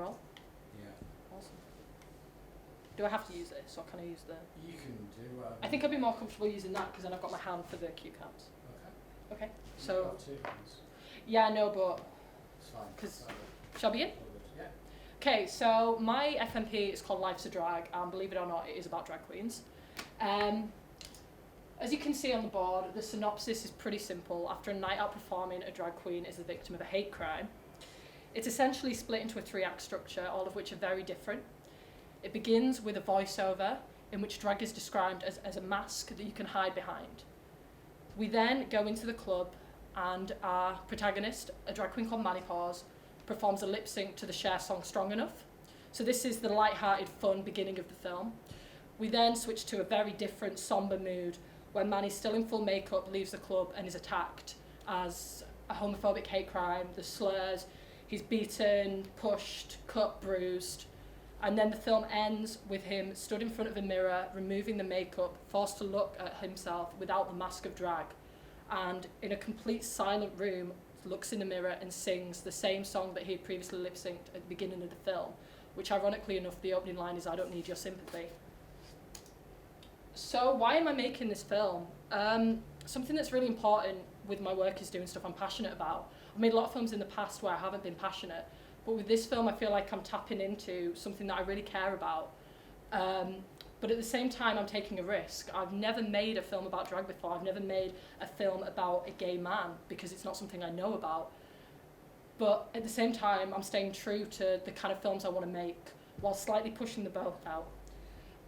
roll? Yeah. Awesome. Do I have to use this, or can I use the... You can do... I think I'd be more comfortable using that, because then I've got my hand for the cue cards. Okay. Okay, You so... have 2 hands. Yeah, I know, but... It's fine. 'Cause- Shall I begin? All good. Yeah. Okay, so my FMP is called Life's a Drag, and believe it or not, it is about drag queens. As you can see on the board, the synopsis is pretty simple. After a night out performing, a drag queen is the victim of a hate crime. It's essentially split into a 3-act structure, all of which are very different. It begins with a voiceover in which drag is described as a mask that you can hide behind. We then go into the club, and our protagonist, a drag queen called Manny Paws, performs a lip sync to the Cher song Strong Enough. So this is the light-hearted, fun beginning of the film. We then switch to a very different, somber mood where Manny, still in full makeup, leaves the club and is attacked as a homophobic hate crime, the slurs, he's beaten, pushed, cut, bruised. And then the film ends with him stood in front of a mirror, removing the makeup, forced to look at himself without the mask of drag. And in a complete silent room, looks in the mirror and sings the same song that he had previously lip-synced at the beginning of the film, which ironically enough, the opening line is, "I don't need your sympathy." So why am I making this film? Something that's really important with my work is doing stuff I'm passionate about. I've made a lot of films in the past where I haven't been passionate, but with this film I feel like I'm tapping into something that I really care about. But at the same time I'm taking a risk. I've never made a film about drag before. I've never made a film about a gay man because it's not something I know about. But at the same time I'm staying true to the kind of films I want to make while slightly pushing the boat out.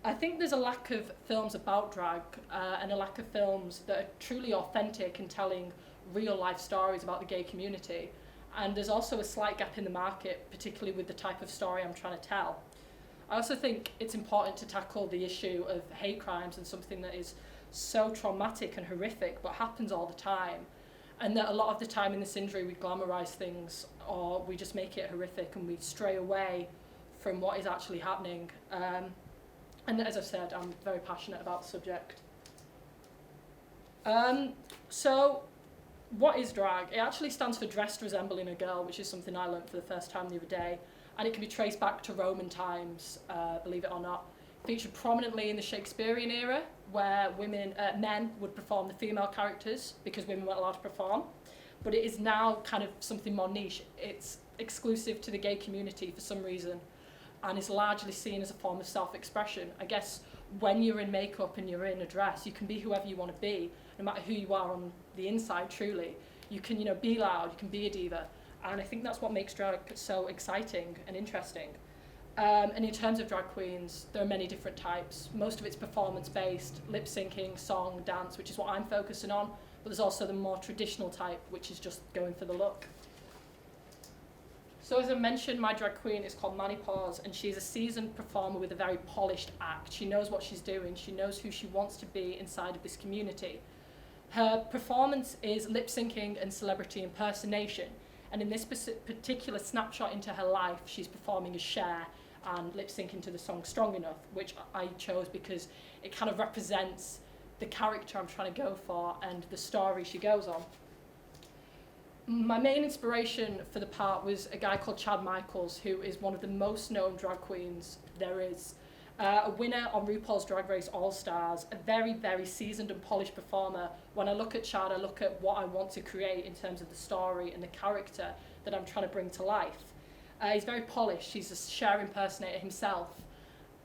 I think there's a lack of films about drag and a lack of films that are truly authentic and telling real life stories about the gay community. And there's also a slight gap in the market, particularly with the type of story I'm trying to tell. I also think it's important to tackle the issue of hate crimes and something that is so traumatic and horrific but happens all the time. And that a lot of the time in this industry we glamorise things, or we just make it horrific and we stray away from what is actually happening. And as I've said, I'm very passionate about the subject. So, what is drag? It actually stands for dressed resembling a girl, which is something I learnt for the first time the other day. And it can be traced back to Roman times, believe it or not. Featured prominently in the Shakespearean era, where men would perform the female characters because women weren't allowed to perform. But it is now kind of something more niche. It's exclusive to the gay community for some reason, and is largely seen as a form of self-expression. I guess when you're in makeup and you're in a dress, you can be whoever you want to be, no matter who you are on the inside, truly. You can, be loud, you can be a diva, and I think that's what makes drag so exciting and interesting. And in terms of drag queens, there are many different types. Most of it's performance-based, lip-syncing, song, dance, which is what I'm focusing on, but there's also the more traditional type, which is just going for the look. So as I mentioned, my drag queen is called Manny Paws, and she's a seasoned performer with a very polished act. She knows what she's doing. She knows who she wants to be inside of this community. Her performance is lip-syncing and celebrity impersonation, and in this particular snapshot into her life, she's performing as Cher and lip-syncing to the song Strong Enough, which I chose because it kind of represents the character I'm trying to go for and the story she goes on. My main inspiration for the part was a guy called Chad Michaels, who is one of the most known drag queens there is. A winner on RuPaul's Drag Race All-Stars, a very, very seasoned and polished performer. When I look at Chad, I look at what I want to create in terms of the story and the character that I'm trying to bring to life. He's very polished, he's a Cher impersonator himself,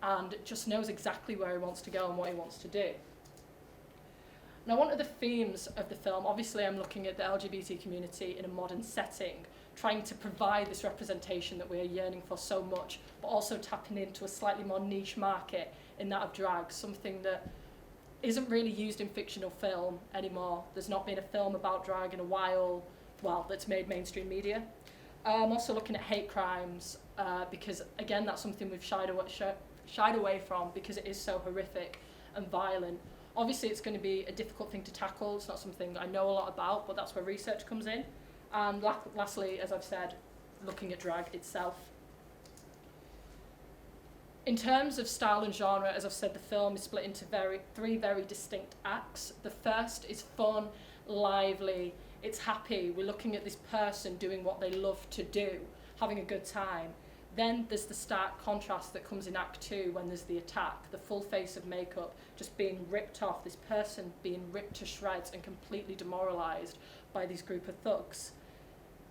and just knows exactly where he wants to go and what he wants to do. Now, one of the themes of the film, obviously I'm looking at the LGBT community in a modern setting, trying to provide this representation that we are yearning for so much, but also tapping into a slightly more niche market in that of drag, something that isn't really used in fictional film anymore. There's not been a film about drag in a while, that's made mainstream media. I'm also looking at hate crimes, because again, that's something we've shied away from because it is so horrific and violent. Obviously, it's going to be a difficult thing to tackle. It's not something I know a lot about, but that's where research comes in. And lastly, as I've said, looking at drag itself. In terms of style and genre, as I've said, the film is split into three very distinct acts. The first is fun, lively, it's happy. We're looking at this person doing what they love to do, having a good time. Then there's the stark contrast that comes in Act 2 when there's the attack, the full face of makeup just being ripped off, this person being ripped to shreds and completely demoralised by this group of thugs.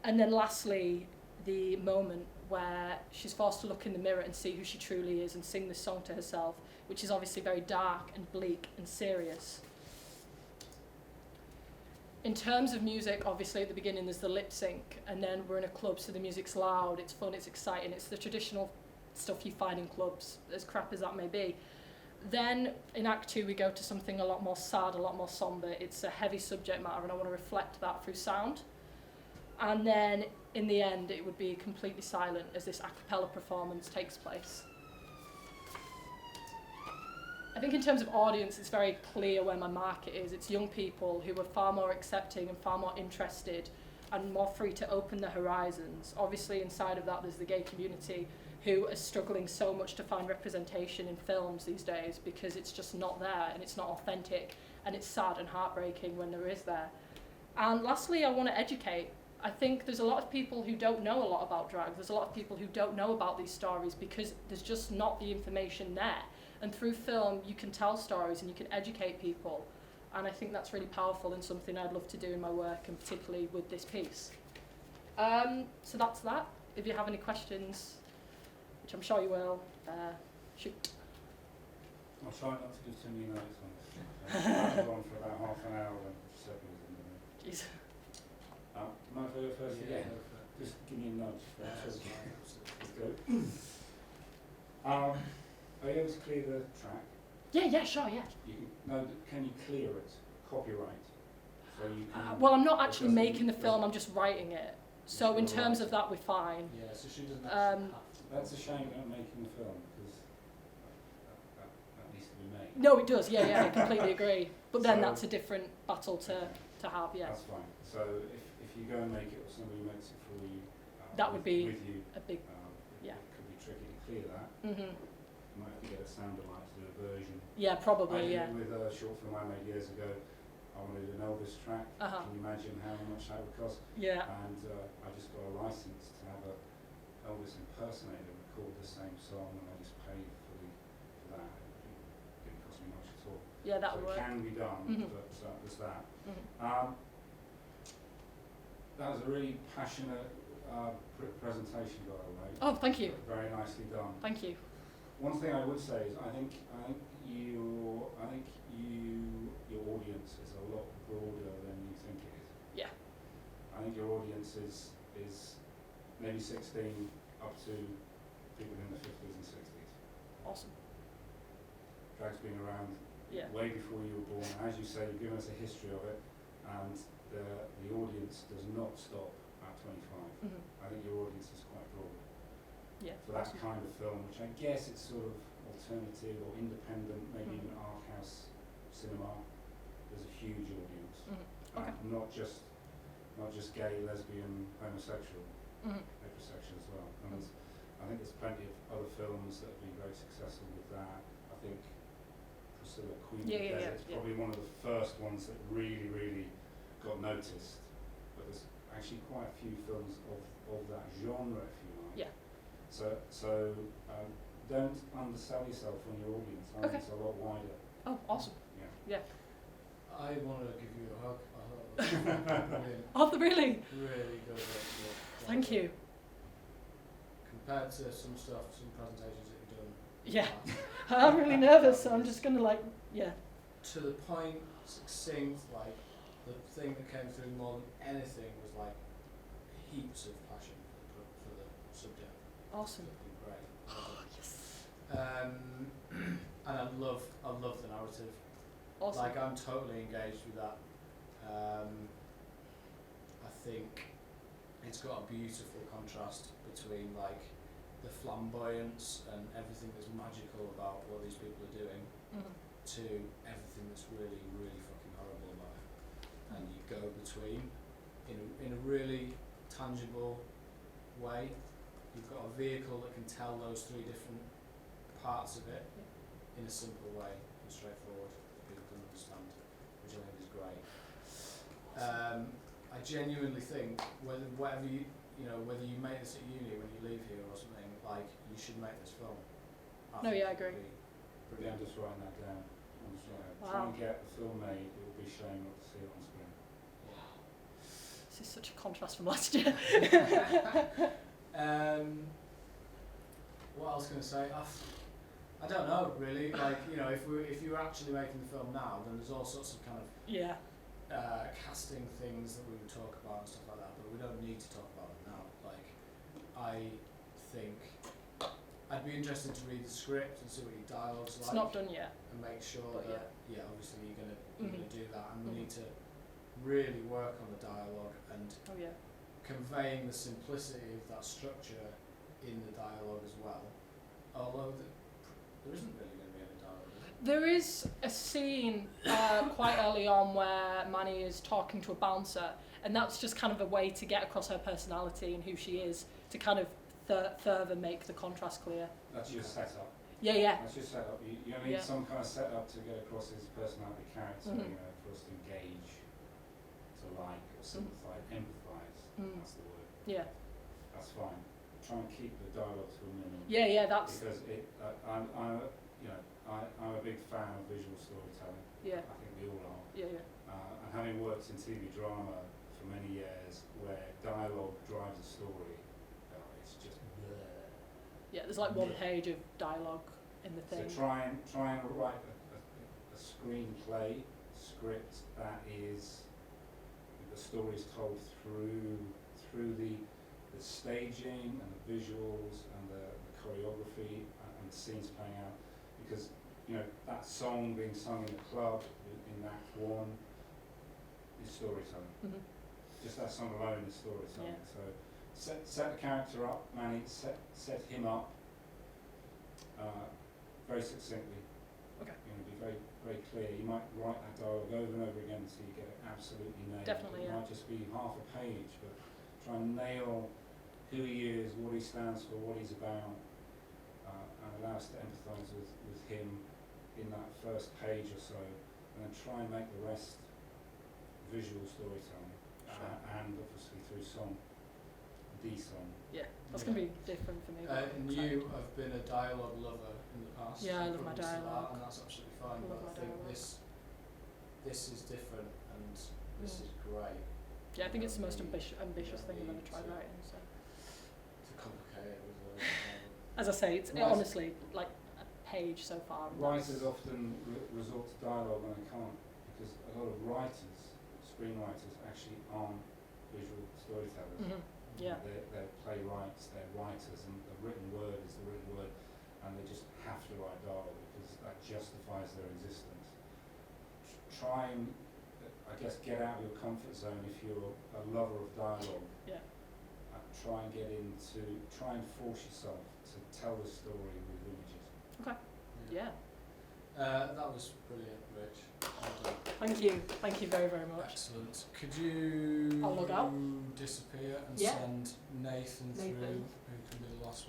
And then lastly, the moment where she's forced to look in the mirror and see who she truly is and sing this song to herself, which is obviously very dark and bleak and serious. In terms of music, obviously at the beginning there's the lip sync, and then we're in a club, so the music's loud, it's fun, it's exciting, it's the traditional stuff you find in clubs, as crap as that may be. Then in Act 2 we go to something a lot more sad, a lot more sombre. It's a heavy subject matter, and I want to reflect that through sound. And then in the end it would be completely silent as this a cappella performance takes place. I think in terms of audience, it's very clear where my market is. It's young people who are far more accepting and far more interested and more free to open their horizons. Obviously inside of that there's the gay community who are struggling so much to find representation in films these days because it's just not there and it's not authentic, and it's sad and heartbreaking when there is there. And lastly, I want to educate. I think there's a lot of people who don't know a lot about drag. There's a lot of people who don't know about these stories because there's just not the information there. And through film, you can tell stories and you can educate people. And I think that's really powerful and something I'd love to do in my work, and particularly with this piece. So that's that. If you have any questions, which I'm sure you will, shoot. I'll try not to give too many notes on this. I've gone for about half an hour and 7 minutes. Jeez. Might I go first again? Just give me a nudge. Let's go. Are you able to clear the track? Yeah, sure, yeah. Can you clear it? Copyright? So you can, well, I'm not actually making the film, I'm just writing it. So in terms of that, we're fine. Yeah, so she doesn't have to. That's a shame about making the film, because that needs to be made. No, it does, yeah, I completely agree. But then So- that's a different battle to have, yeah. That's fine. So if you go and make it, or somebody makes it for you, That would be with you, a big, it yeah. could be tricky to clear that. mhm. You might have to get a sounder light to do a version. Yeah, I probably, did yeah. it with a short film I made years ago. I wanted an Elvis track. Uh-huh. Can you imagine how much that would cost? Yeah, And I just got a license to have a Elvis impersonator record the same song, and I just paid for that. It didn't cost me much at all. yeah, that So would it work. can be done, Mhm. but there's that. Mhm. That was a really passionate presentation, by the way. Oh, thank you, Very nicely done. thank you. One thing I would say is I think your audience is a lot broader than you think it is. Yeah. I think your audience is maybe 16 up to people in the 50s and 60s. Awesome. Drag's been around Yeah. way before you were born. As you say, you've given us a history of it, and the audience does not stop at 25. Mhm. I think your audience is quite broad. Yeah. For that Awesome. kind of film, which I guess it's sort of alternative or independent, maybe Mhm. even art house cinema, there's a huge audience. Mhm. Okay. Not just gay, lesbian, homosexual, Mhm. heterosexual as well. And I think there's plenty of other films that have been very successful with that. I think Priscilla, Queen of the Yeah, Desert is yeah. probably one of the first ones that really, really got noticed. But there's actually quite a few films of that genre, if you like. Yeah. So don't undersell yourself on your audience. I think Okay. it's a lot wider. Oh, awesome. Yeah. I want to give you a hug. Brilliant. Oh, really? Really good. Work. Thank you. Compared to some presentations that you've done. Yeah. I'm really nervous, so I'm just gonna yeah. To the point, succinct, like the thing that came through more than anything was like heaps of passion for the subject. Awesome. It's been great. Oh, yes. And I love the narrative. Awesome. Like I'm totally engaged with that. I think it's got a beautiful contrast between like the flamboyance and everything that's magical about what these people are doing Mhm. to everything that's really, really fucking horrible about it. And you go between in a really tangible way. You've got a vehicle that can tell those three different parts of it in a simple way and straightforward that people can understand, which I think is great. I genuinely think whether you make this at uni when you leave here or something, like, you should make this film. No, think yeah, I it'd agree. be Yeah, brilliant. I'm just writing that down. I'm just writing, Wow. try and get the film made. It would be a shame not to see it on screen. This is such a contrast from last year. What else can I say? I don't know really. Like, you know, if you're actually making the film now, then there's all sorts of kind of Yeah. casting things that we would talk about and stuff like that. But we don't need to talk about it now. Like, I think I'd be interested to read the script and see what your dialogue's It's like, not done yet. and make sure but that obviously you're gonna Mhm. do that, and we Mhm. need to really work on the dialogue and Oh yeah. conveying the simplicity of that structure in the dialogue as well. Although there isn't really going to be any dialogue. Is there? There is a scene quite early on where Manny is talking to a bouncer, and that's just kind of a way to get across her personality and who she is, to kind of further make the contrast clear. That's your setup. Yeah. That's your setup. You need Yeah. some kind of setup to get across his personality, character, Mhm. you know, for us to engage, to like, or sympathise, empathise. Mm. That's the word. Yeah. That's fine. Try and keep the dialogue to a minimum. Yeah. That's. Because I'm a big fan of visual storytelling. Yeah. I think we all are. Yeah. And having worked in TV drama for many years, where dialogue drives a story, it's just bleh. Yeah. There's like one page of dialogue in the thing. So try and write a screenplay script that is the story is told through the staging and the visuals and the choreography and the scenes playing out, because you know that song being sung in the club in Act 1 is storytelling. Mhm. Just that song alone is storytelling. Yeah. So set the character up, Manny. Set him up very succinctly. Okay. You know, be very very clear. You might write that dialogue over and over again until you get it absolutely nailed. Definitely, It yeah. might just be half a page, but try and nail who he is, what he stands for, what he's about, and allow us to empathise with him in that first page or so, and then try and make the rest visual storytelling, Sure. and obviously through song, the song. Yeah. That's gonna be different for me. but I'm And excited. you have been a dialogue lover in the past. Yeah, I You love my probably still are, dialogue. and that's absolutely fine. I love But my I think dialogue. this is different, and this Mm. is great. Yeah, I think it's the most Really- ambitious thing I've really ever tried to- writing. So. To complicate it with loads of As I say, it's Right. honestly like a page so far. and that's- Writers often resort to dialogue when they can't, because a lot of writers, screenwriters, actually aren't visual storytellers. Mhm. Yeah. They're playwrights, they're writers, and the written word is the written word, and they just have to write dialogue because that justifies their existence. Try and, I guess, get out of your comfort zone if you're a lover of dialogue. Yeah. Try and force yourself to tell the story with images. Yeah. That was brilliant, Rich. Well done. Thank you very much. Excellent. Could you I'll log out. disappear and Yeah. send Nathan through, Nathan. who can be the last one?